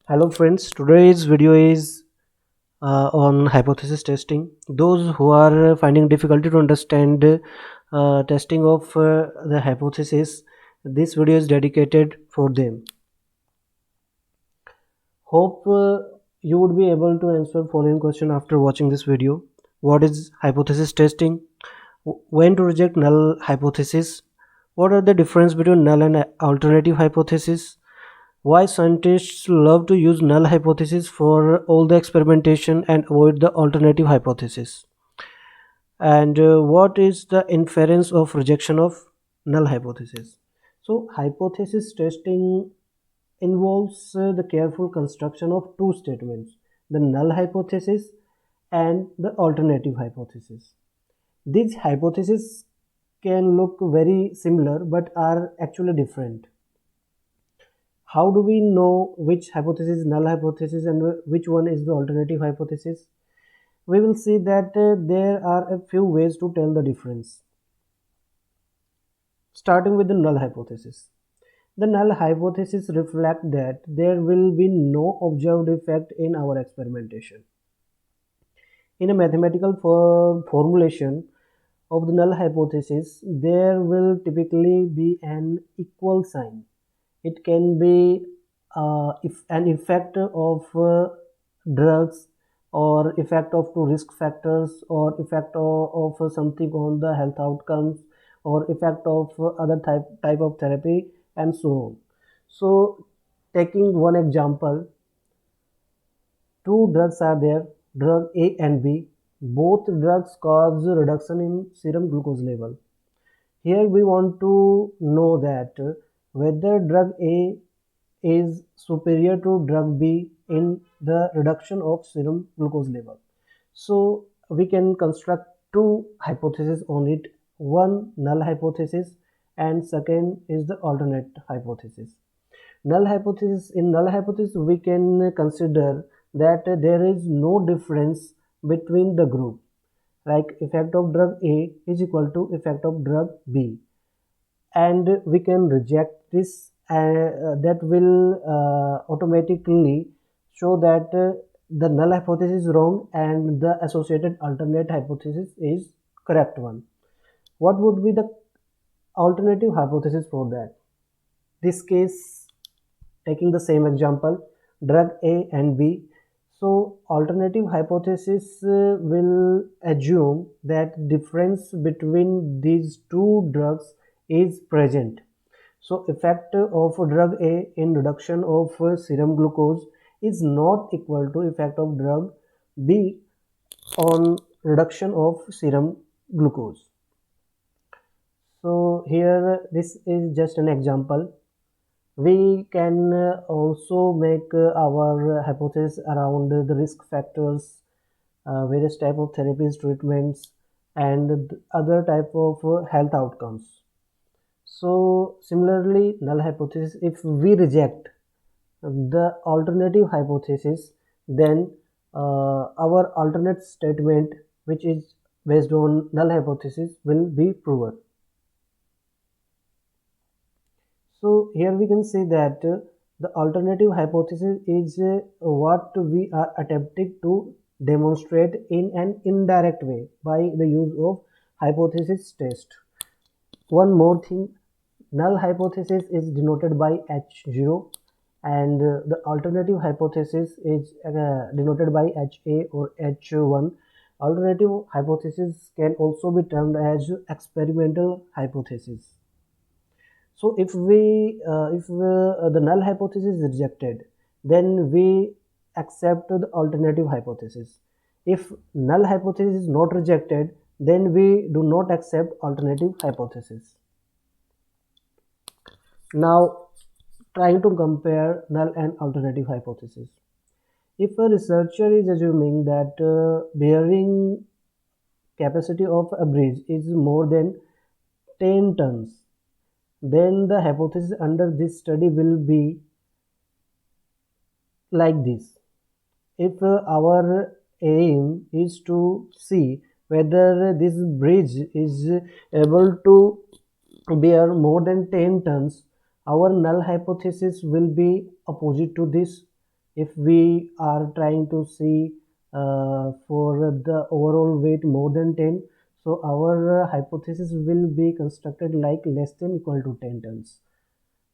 Hello friends, today's video is on hypothesis testing. Those who are finding difficulty to understand testing of the hypothesis, this video is dedicated for them. Hope you would be able to answer following question after watching this video. What is hypothesis testing? When to reject null hypothesis? What are the difference between null and alternative hypothesis? Why scientists love to use null hypothesis for all the experimentation and avoid the alternative hypothesis? And what is the inference of rejection of null hypothesis? So, hypothesis testing involves the careful construction of two statements, the null hypothesis and the alternative hypothesis. These hypotheses can look very similar but are actually different. How do we know which hypothesis is null hypothesis and which one is the alternative hypothesis? We will see that there are a few ways to tell the difference. Starting with the null hypothesis. The null hypothesis reflects that there will be no observed effect in our experimentation. In a mathematical formulation of the null hypothesis, there will typically be an equal sign. It can be if an effect of drugs or effect of two risk factors or effect of something on the health outcomes or effect of other type of therapy and so on. So taking one example, two drugs are there, drug A and B. Both drugs cause reduction in serum glucose level. Here we want to know that whether drug A is superior to drug B in the reduction of serum glucose level. So we can construct two hypotheses on it. One null hypothesis and second is the alternate hypothesis. Null hypothesis we can consider that there is no difference between the group, like effect of drug A is equal to effect of drug B, and we can reject this. That will automatically show that the null hypothesis is wrong and the associated alternate hypothesis is correct one. What would be the alternative hypothesis for that? This case, taking the same example, drug A and B. So alternative hypothesis will assume that difference between these two drugs is present. So effect of drug A in reduction of serum glucose is not equal to effect of drug B on reduction of serum glucose. So here this is just an example. We can also make our hypothesis around the risk factors, various type of therapies, treatments, and other type of health outcomes. So similarly, null hypothesis, if we reject the alternative hypothesis, then our alternate statement, which is based on null hypothesis, will be proven. So here we can say that the alternative hypothesis is what we are attempting to demonstrate in an indirect way by the use of hypothesis test. One more thing, null hypothesis is denoted by H0 and the alternative hypothesis is denoted by HA or H1. Alternative hypothesis can also be termed as experimental hypothesis. So if the null hypothesis is rejected, then we accept the alternative hypothesis. If null hypothesis is not rejected, then we do not accept alternative hypothesis. Now, trying to compare null and alternative hypothesis. If a researcher is assuming that bearing capacity of a bridge is more than 10 tons, then the hypothesis under this study will be like this. If our aim is to see whether this bridge is able to bear more than 10 tons, our null hypothesis will be opposite to this If we are trying to see for the overall weight more than 10, so our hypothesis will be constructed like less than equal to 10 tons.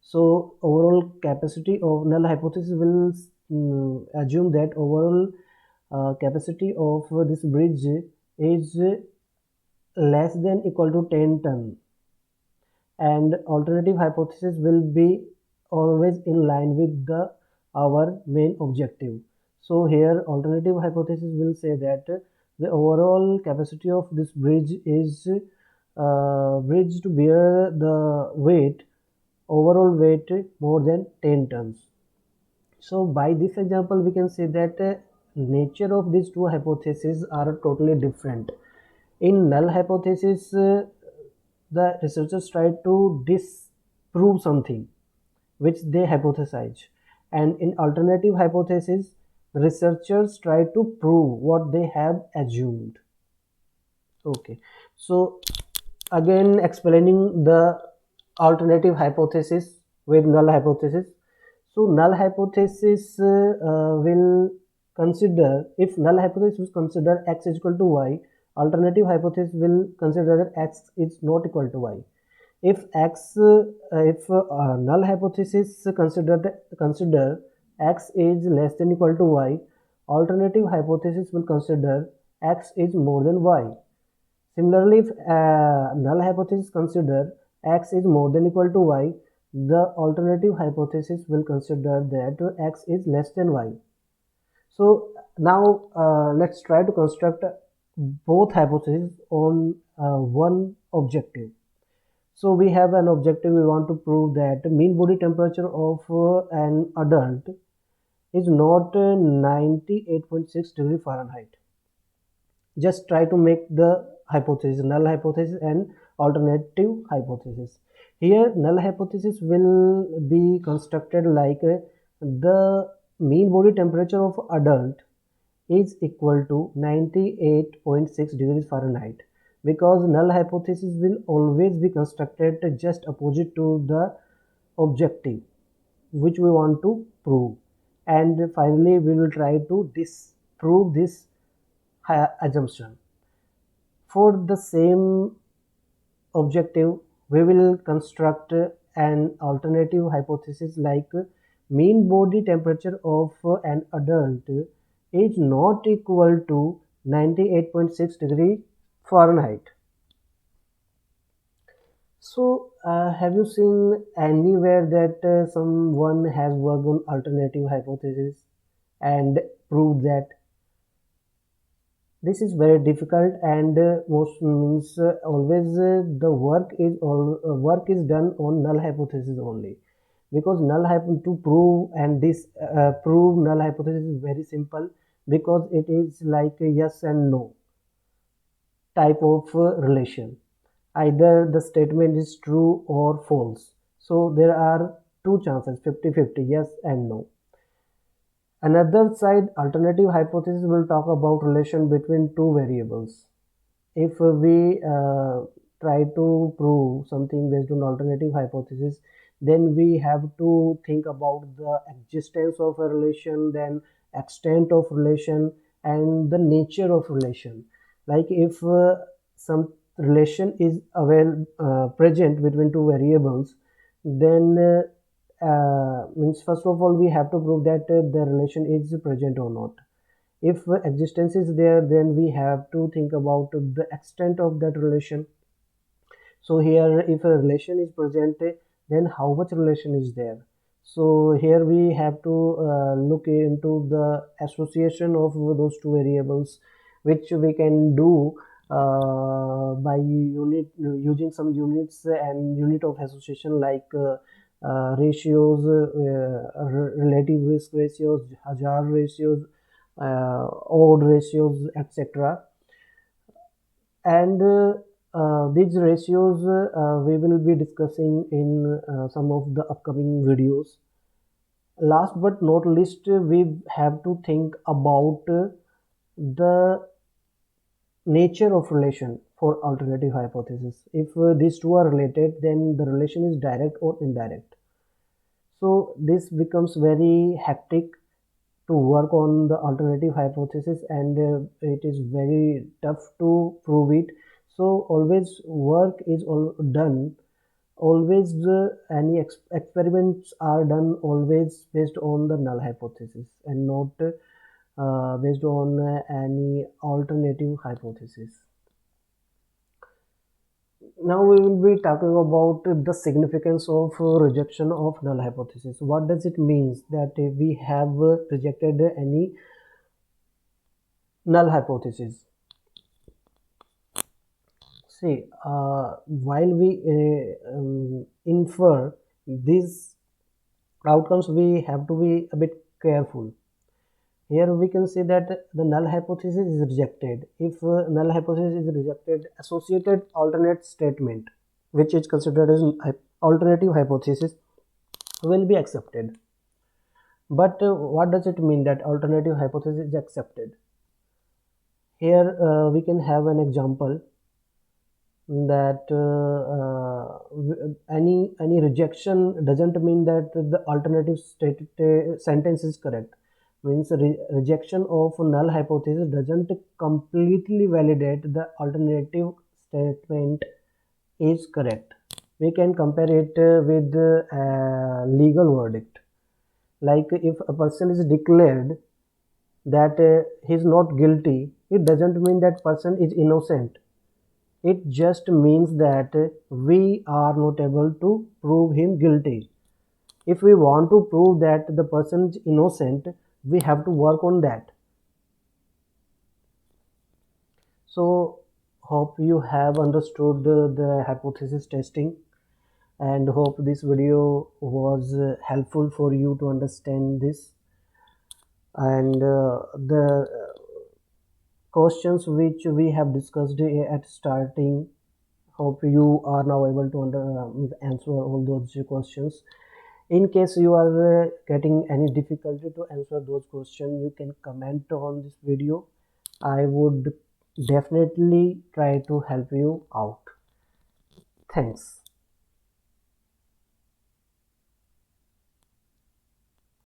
So overall capacity of null hypothesis will assume that overall capacity of this bridge is less than equal to 10 ton, and alternative hypothesis will be always in line with the our main objective. So here alternative hypothesis will say that the overall capacity of this bridge is bridge to bear the weight, overall weight more than 10 tons. So by this example we can say that nature of these two hypotheses are totally different. In null hypothesis the researchers try to disprove something which they hypothesize, and in alternative hypothesis researchers try to prove what they have assumed. Okay, so again explaining the alternative hypothesis with null hypothesis. So null hypothesis will consider, if null hypothesis will consider x is equal to y, alternative hypothesis will consider that x is not equal to y. If null hypothesis consider x is less than equal to y, alternative hypothesis will consider x is more than y. Similarly, if null hypothesis consider x is more than equal to y, the alternative hypothesis will consider that x is less than y. So now let's try to construct both hypotheses on one objective. So we have an objective. We want to prove that mean body temperature of an adult is not 98.6 degree Fahrenheit. Just try to make the hypothesis, null hypothesis and alternative hypothesis. Here null hypothesis will be constructed like the mean body temperature of adult is equal to 98.6 degrees Fahrenheit, because null hypothesis will always be constructed just opposite to the objective which we want to prove. And finally we will try to disprove this assumption. For the same objective we will construct an alternative hypothesis like mean body temperature of an adult is not equal to 98.6 degree Fahrenheit. So have you seen anywhere that someone has worked on alternative hypothesis and proved that? This is very difficult, and most means always the work is done on null hypothesis only, because to prove and prove null hypothesis is very simple, because it is like a yes and no type of relation. Either the statement is true or false. So there are two chances, 50-50, yes and no. Another side, alternative hypothesis will talk about relation between two variables. If we try to prove something based on alternative hypothesis, then we have to think about the existence of a relation, then extent of relation, and the nature of relation. Like if some relation is present between two variables, then means first of all we have to prove that the relation is present or not. If existence is there, then we have to think about the extent of that relation. So here if a relation is present, then how much relation is there? So here we have to look into the association of those two variables, which we can do by using some units and unit of association like ratios, relative risk ratios, hazard ratios, odd ratios, etc. And these ratios we will be discussing in some of the upcoming videos. Last but not least, we have to think about the nature of relation for alternative hypothesis. If these two are related, then the relation is direct or indirect. So this becomes very hectic to work on the alternative hypothesis, and it is very tough to prove it. So always work is done, always any experiments are done always based on the null hypothesis and not based on any alternative hypothesis. Now we will be talking about the significance of rejection of null hypothesis. What does it mean that we have rejected any null hypothesis? See, while we infer these outcomes, we have to be a bit careful. Here we can see that the null hypothesis is rejected. If null hypothesis is rejected, associated alternate statement, which is considered as alternative hypothesis, will be accepted. But what does it mean that alternative hypothesis is accepted? Here we can have an example that any rejection doesn't mean that the alternative sentence is correct. Means rejection of null hypothesis doesn't completely validate the alternative statement is correct. We can compare it with a legal verdict. Like if a person is declared that he is not guilty, it doesn't mean that person is innocent. It just means that we are not able to prove him guilty. If we want to prove that the person is innocent, we have to work on that. So hope you have understood the hypothesis testing, and hope this video was helpful for you to understand this. And the questions which we have discussed at starting, hope you are now able to answer all those questions. In case you are getting any difficulty to answer those questions, you can comment on this video. I would definitely try to help you out. Thanks.